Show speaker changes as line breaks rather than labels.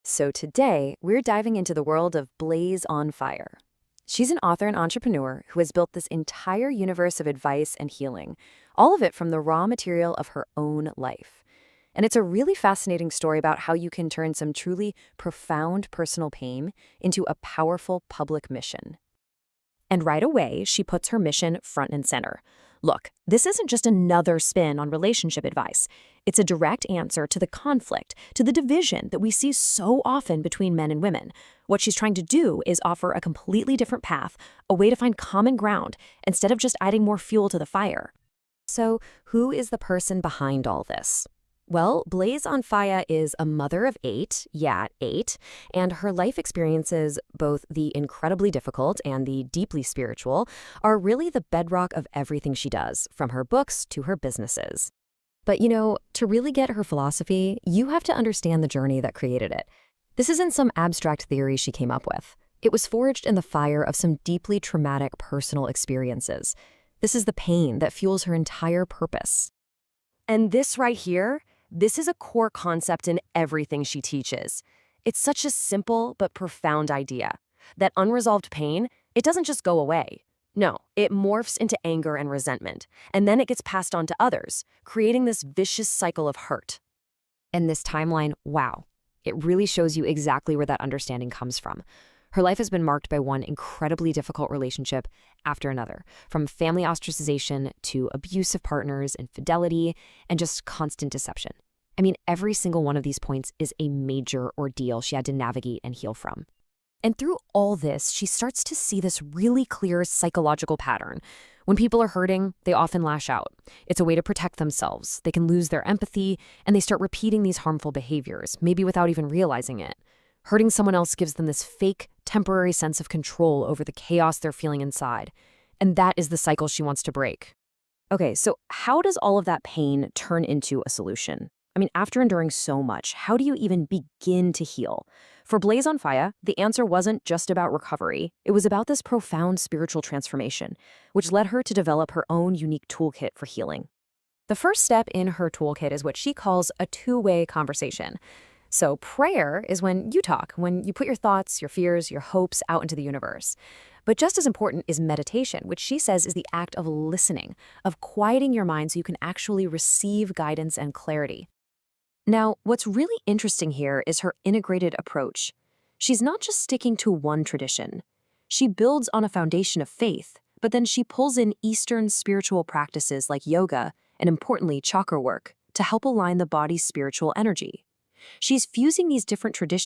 So today, we're diving into the world of Blaze on Fire. She's an author and entrepreneur who has built this entire universe of advice and healing, all of it from the raw material of her own life. And it's a really fascinating story about how you can turn some truly profound personal pain into a powerful public mission. And right away, she puts her mission front and center. Look, this isn't just another spin on relationship advice. It's a direct answer to the conflict, to the division that we see so often between men and women. What she's trying to do is offer a completely different path, a way to find common ground, instead of just adding more fuel to the fire. So, who is the person behind all this? Well, Blaze on Fyah is a mother of eight, and her life experiences, both the incredibly difficult and the deeply spiritual, are really the bedrock of everything she does, from her books to her businesses. But to really get her philosophy, you have to understand the journey that created it. This isn't some abstract theory she came up with. It was forged in the fire of some deeply traumatic personal experiences. This is the pain that fuels her entire purpose. And this right here, this is a core concept in everything she teaches. It's such a simple but profound idea that unresolved pain, it doesn't just go away. No, it morphs into anger and resentment, and then it gets passed on to others, creating this vicious cycle of hurt. And this timeline, wow, it really shows you exactly where that understanding comes from. Her life has been marked by one incredibly difficult relationship after another, from family ostracization to abusive partners, infidelity, and just constant deception. I mean, every single one of these points is a major ordeal she had to navigate and heal from. And through all this, she starts to see this really clear psychological pattern. When people are hurting, they often lash out. It's a way to protect themselves. They can lose their empathy, and they start repeating these harmful behaviors, maybe without even realizing it. Hurting someone else gives them this fake, temporary sense of control over the chaos they're feeling inside. And that is the cycle she wants to break. Okay, so how does all of that pain turn into a solution? I mean, after enduring so much, how do you even begin to heal? For Blaze on Fyah, the answer wasn't just about recovery. It was about this profound spiritual transformation, which led her to develop her own unique toolkit for healing. The first step in her toolkit is what she calls a two-way conversation. So prayer is when you talk, when you put your thoughts, your fears, your hopes out into the universe. But just as important is meditation, which she says is the act of listening, of quieting your mind so you can actually receive guidance and clarity. Now, what's really interesting here is her integrated approach. She's not just sticking to one tradition. She builds on a foundation of faith, but then she pulls in Eastern spiritual practices like yoga and, importantly, chakra work to help align the body's spiritual energy. She's fusing these different traditions